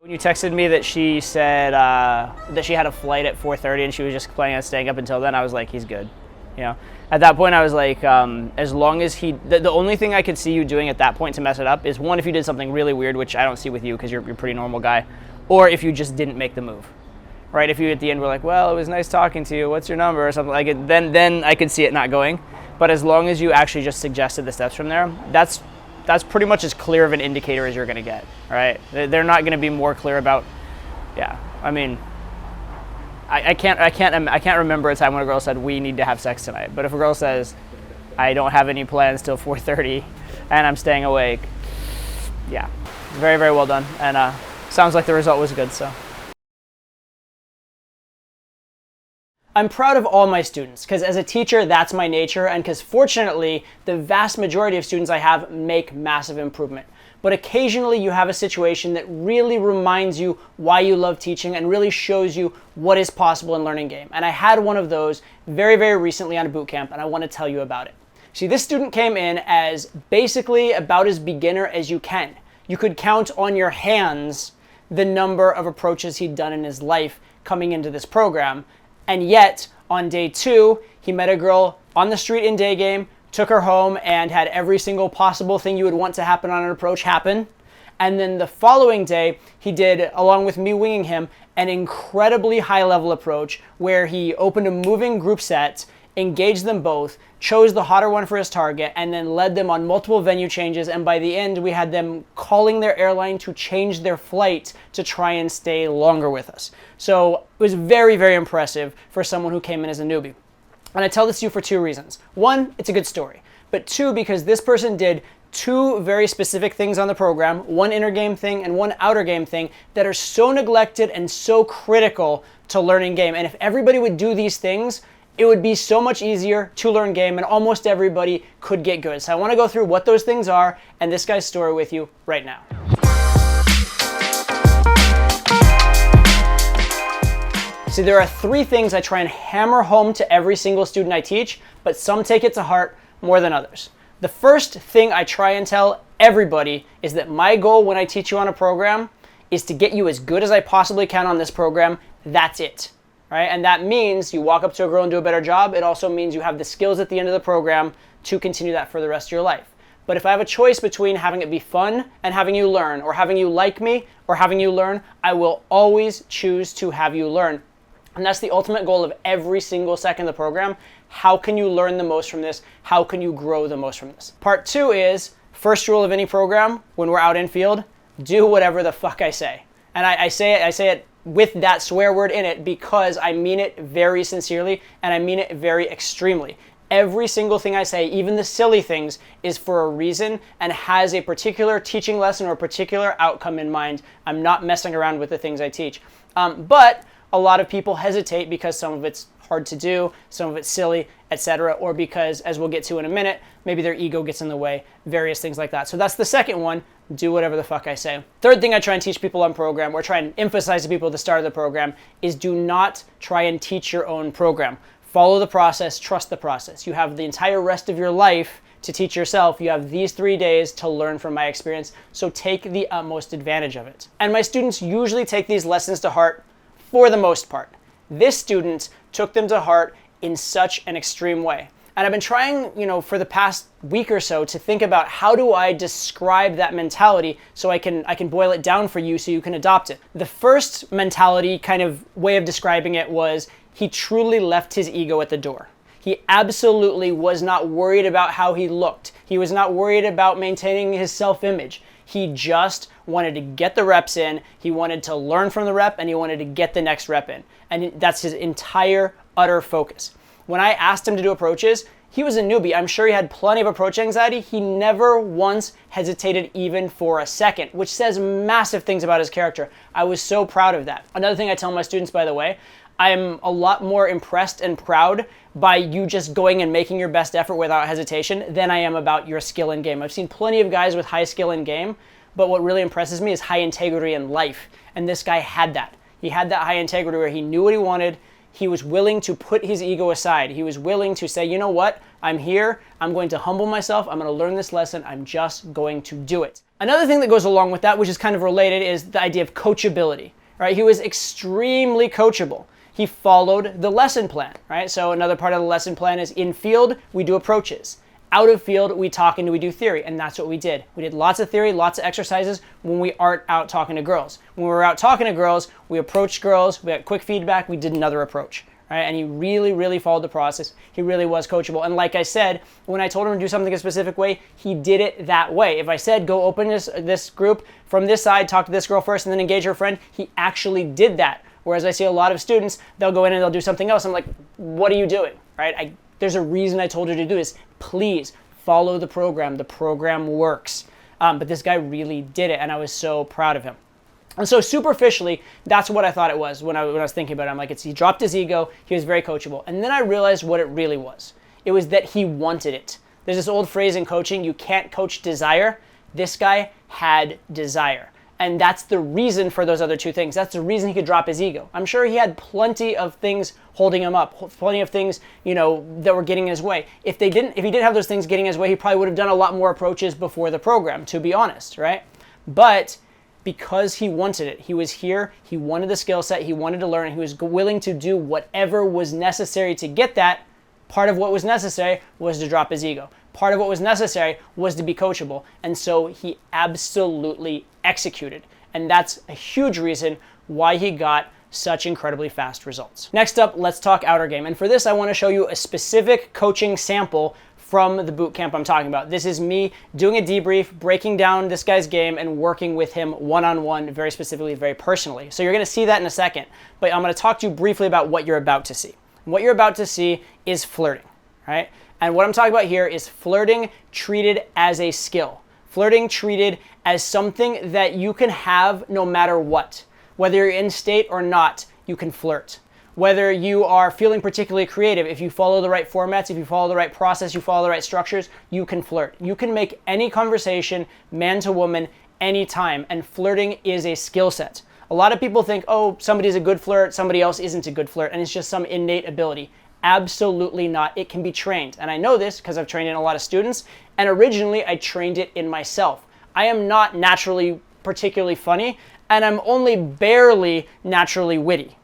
When you texted me that she said that she had a flight at 4:30 and she was just planning on staying up until then, I was like, he's good. You know, at that point I was like, as long as the only thing I could see you doing at that point to mess it up is, one, if you did something really weird, which I don't see with you because you're a pretty normal guy, or if you just didn't make the move, right? If you at the end were like, well, it was nice talking to you, what's your number, or something like it, then I could see it not going. But as long as you actually just suggested the steps from there, that's pretty much as clear of an indicator as you're going to get, right? They're not going to be more clear about, yeah. I mean, I can't remember a time when a girl said we need to have sex tonight. But if a girl says I don't have any plans till 4:30 and I'm staying awake, yeah, very, very well done. And sounds like the result was good. So I'm proud of all my students, because as a teacher, that's my nature, and because fortunately, the vast majority of students I have make massive improvement. But occasionally you have a situation that really reminds you why you love teaching and really shows you what is possible in learning game. And I had one of those very, very recently on a boot camp, and I want to tell you about it. See, this student came in as basically about as beginner as you can. You could count on your hands the number of approaches he'd done in his life coming into this program. And yet, on day 2, he met a girl on the street in day game, took her home, and had every single possible thing you would want to happen on an approach happen. And then the following day, he did, along with me winging him, an incredibly high-level approach where he opened a moving group set, engaged them both, chose the hotter one for his target, and then led them on multiple venue changes. And by the end, we had them calling their airline to change their flight to try and stay longer with us. So it was very, very impressive for someone who came in as a newbie. And I tell this to you for 2 reasons. 1, it's a good story. But 2, because this person did 2 very specific things on the program, one inner game thing and one outer game thing, that are so neglected and so critical to learning game. And if everybody would do these things, it would be so much easier to learn game and almost everybody could get good. So I want to go through what those things are and this guy's story with you right now. See, there are 3 things I try and hammer home to every single student I teach, but some take it to heart more than others. The first thing I try and tell everybody is that my goal when I teach you on a program is to get you as good as I possibly can on this program. That's it. Right? And that means you walk up to a girl and do a better job. It also means you have the skills at the end of the program to continue that for the rest of your life. But if I have a choice between having it be fun and having you learn, or having you like me or having you learn, I will always choose to have you learn. And that's the ultimate goal of every single second of the program. How can you learn the most from this? How can you grow the most from this? Part 2 is, first rule of any program when we're out in field, do whatever the fuck I say. And I say it with that swear word in it because I mean it very sincerely and I mean it very extremely. Every single thing I say, even the silly things, is for a reason and has a particular teaching lesson or a particular outcome in mind. I'm not messing around with the things I teach. But a lot of people hesitate because some of it's hard to do, some of it's silly, etc., or because, as we'll get to in a minute, maybe their ego gets in the way, various things like that. So that's the second one, do whatever the fuck I say. Third thing I try and teach people on program, or try and emphasize to people at the start of the program, is do not try and teach your own program. Follow the process, trust the process. You have the entire rest of your life to teach yourself. You have these 3 days to learn from my experience, so take the utmost advantage of it. And my students usually take these lessons to heart for the most part. This student took them to heart in such an extreme way. And I've been trying, for the past week or so to think about how do I describe that mentality so I can boil it down for you so you can adopt it. The first mentality kind of way of describing it was he truly left his ego at the door. He absolutely was not worried about how he looked. He was not worried about maintaining his self-image. He just wanted to get the reps in, he wanted to learn from the rep, and he wanted to get the next rep in. And that's his entire, utter focus. When I asked him to do approaches, he was a newbie. I'm sure he had plenty of approach anxiety. He never once hesitated even for a second, which says massive things about his character. I was so proud of that. Another thing I tell my students, by the way, I'm a lot more impressed and proud by you just going and making your best effort without hesitation than I am about your skill in game. I've seen plenty of guys with high skill in game, but what really impresses me is high integrity in life. And this guy had that. He had that high integrity where he knew what he wanted, he was willing to put his ego aside. He was willing to say, you know what? I'm here. I'm going to humble myself. I'm going to learn this lesson. I'm just going to do it. Another thing that goes along with that, which is kind of related, is the idea of coachability, right? He was extremely coachable. He followed the lesson plan, right? So another part of the lesson plan is in field, we do approaches. Out of field, we talk and we do theory, and that's what we did. We did lots of theory, lots of exercises when we aren't out talking to girls. When we were out talking to girls, we approached girls, we got quick feedback, we did another approach, right? And he really, really followed the process. He really was coachable. And like I said, when I told him to do something a specific way, he did it that way. If I said, go open this group from this side, talk to this girl first, and then engage her friend, he actually did that. Whereas I see a lot of students, they'll go in and they'll do something else. I'm like, what are you doing, right? There's a reason I told you to do this. Please follow the program. The program works. But this guy really did it, and I was so proud of him. And so superficially, that's what I thought it was when I was thinking about it. I'm like, he dropped his ego. He was very coachable. And then I realized what it really was. It was that he wanted it. There's this old phrase in coaching, you can't coach desire. This guy had desire. And that's the reason for those other two things. That's the reason he could drop his ego. I'm sure he had plenty of things holding him up, plenty of things, that were getting in his way. If he didn't have those things getting in his way, he probably would have done a lot more approaches before the program, to be honest, right? But because he wanted it, he was here, he wanted the skill set, he wanted to learn, he was willing to do whatever was necessary to get that. Part of what was necessary was to drop his ego. Part of what was necessary was to be coachable. And so he absolutely executed. And that's a huge reason why he got such incredibly fast results. Next up, let's talk outer game. And for this, I want to show you a specific coaching sample from the boot camp I'm talking about. This is me doing a debrief, breaking down this guy's game and working with him one-on-one, very specifically, very personally. So you're going to see that in a second, but I'm going to talk to you briefly about what you're about to see. What you're about to see is flirting, right? And what I'm talking about here is flirting treated as a skill. Flirting treated as something that you can have no matter what. Whether you're in state or not, you can flirt. Whether you are feeling particularly creative, if you follow the right formats, if you follow the right process, you follow the right structures, you can flirt. You can make any conversation man to woman anytime, and flirting is a skill set. A lot of people think, oh, somebody's a good flirt, somebody else isn't a good flirt, and it's just some innate ability. Absolutely not. It can be trained. And I know this because I've trained in a lot of students, and originally I trained it in myself. I am not naturally particularly funny, and I'm only barely naturally witty.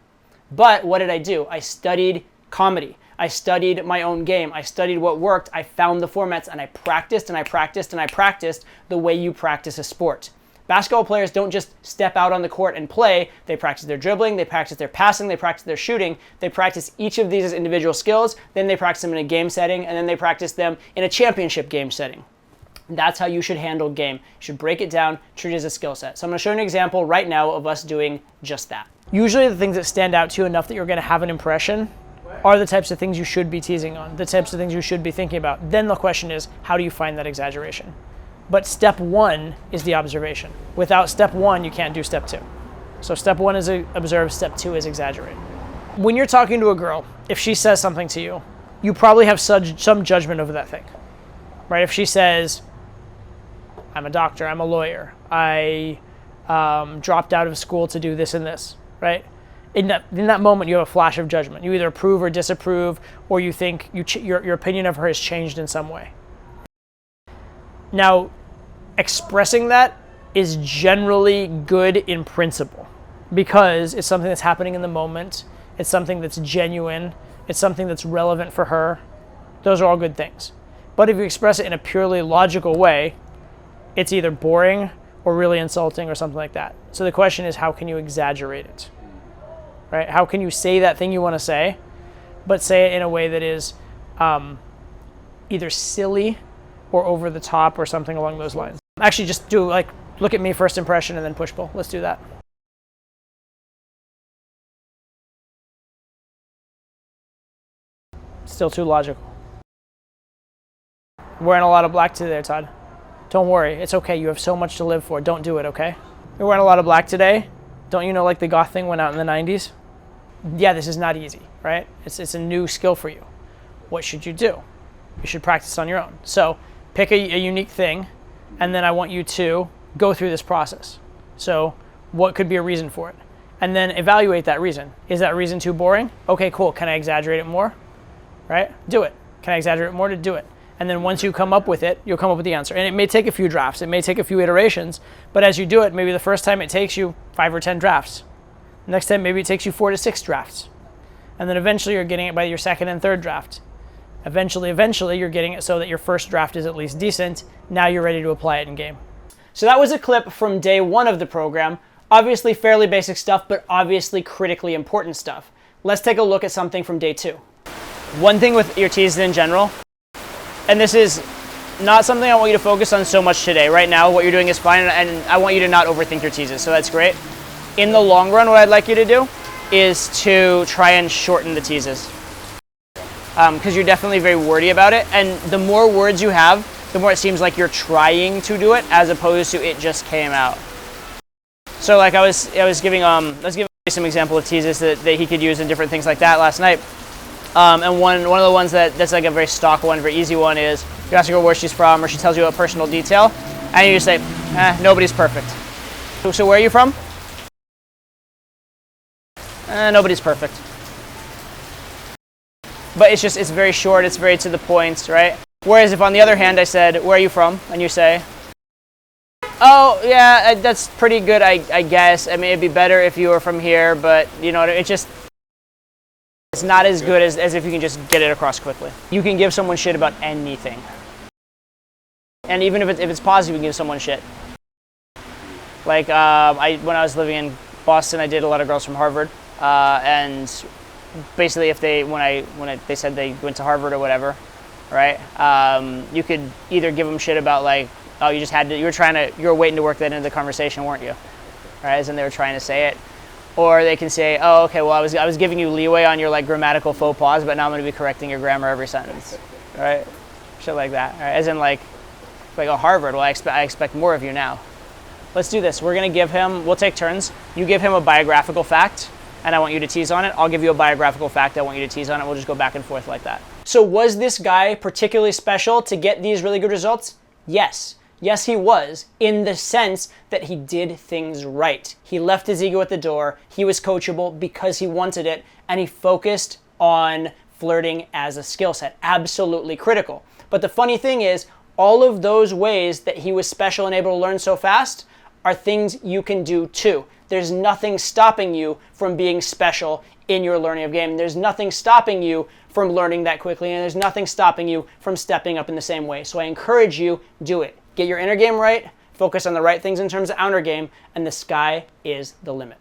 But what did I do? I studied comedy. I studied my own game. I studied what worked. I found the formats, and I practiced and I practiced and I practiced the way you practice a sport. Basketball players don't just step out on the court and play. They practice their dribbling, they practice their passing, they practice their shooting. They practice each of these as individual skills, then they practice them in a game setting, and then they practice them in a championship game setting. That's how you should handle game. You should break it down, treat it as a skill set. So I'm going to show you an example right now of us doing just that. Usually the things that stand out to you enough that you're going to have an impression are the types of things you should be teasing on, the types of things you should be thinking about. Then the question is, how do you find that exaggeration? But step one is the observation. Without step one, you can't do step two. So step one is observe, step two is exaggerate. When you're talking to a girl, if she says something to you, you probably have some judgment over that thing, right? If she says, I'm a doctor, I'm a lawyer, I dropped out of school to do this and this, right? In that moment, you have a flash of judgment. You either approve or disapprove, or you think your opinion of her has changed in some way. Now, expressing that is generally good in principle because it's something that's happening in the moment. It's something that's genuine. It's something that's relevant for her. Those are all good things. But if you express it in a purely logical way, it's either boring or really insulting or something like that. So the question is, how can you exaggerate it? Right? How can you say that thing you want to say, but say it in a way that is either silly or over the top or something along those lines? Actually, just do look at me, first impression, and then push-pull. Let's do that. Still too logical. I'm wearing a lot of black today, Todd. Don't worry, it's okay. You have so much to live for. Don't do it, okay? You're wearing a lot of black today. Don't you know the goth thing went out in the 90s? Yeah, this is not easy, right? It's a new skill for you. What should you do? You should practice on your own. So pick a unique thing, and then I want you to go through this process. So what could be a reason for it? And then evaluate that reason. Is that reason too boring? Okay, cool. Can I exaggerate it more? Right? Do it. Can I exaggerate it more? To do it. And then once you come up with it, you'll come up with the answer. And it may take a few drafts. It may take a few iterations. But as you do it, maybe the first time it takes you 5 or 10 drafts. Next time, maybe it takes you 4 to 6 drafts. And then eventually you're getting it by your second and third draft. Eventually, you're getting it so that your first draft is at least decent. Now you're ready to apply it in game. So that was a clip from day 1 of the program. Obviously fairly basic stuff, but obviously critically important stuff. Let's take a look at something from day 2. One thing with your teases in general, and this is not something I want you to focus on so much today. Right now, what you're doing is fine, and I want you to not overthink your teases, so that's great. In the long run, what I'd like you to do is to try and shorten the teases. Because you're definitely very wordy about it, and the more words you have, the more it seems like you're trying to do it, as opposed to it just came out. So like I was giving some example of teases that he could use and different things like that last night. And one of the ones that's like a very stock one, very easy one is you ask her where she's from, or she tells you a personal detail, and you just say, nobody's perfect. So where are you from? Nobody's perfect. But it's very short, it's very to the point, right? Whereas if on the other hand I said, where are you from? And you say, oh, yeah, that's pretty good, I guess. I mean, it'd be better if you were from here, but, you know, it's not as good as if you can just get it across quickly. You can give someone shit about anything. And even if it's positive, you can give someone shit. Like, when I was living in Boston, I dated a lot of girls from Harvard. And basically, if they said they went to Harvard or whatever, right? You could either give them shit about like, oh, you were waiting to work that into the conversation, weren't you? Right, as in they were trying to say it. Or they can say, oh, okay, well, I was giving you leeway on your like grammatical faux pas, but now I'm going to be correcting your grammar every sentence, right? Shit like that, right? As in like, oh, Harvard, well, I expect more of you now. Let's do this. We'll take turns. You give him a biographical fact, and I want you to tease on it. I'll give you a biographical fact, I want you to tease on it. We'll just go back and forth like that. So was this guy particularly special to get these really good results? Yes. Yes, he was, in the sense that he did things right. He left his ego at the door, he was coachable because he wanted it, and he focused on flirting as a skill set. Absolutely critical. But the funny thing is, all of those ways that he was special and able to learn so fast are things you can do too. There's nothing stopping you from being special in your learning of game. There's nothing stopping you from learning that quickly, and there's nothing stopping you from stepping up in the same way. So I encourage you, do it. Get your inner game right, focus on the right things in terms of outer game, and the sky is the limit.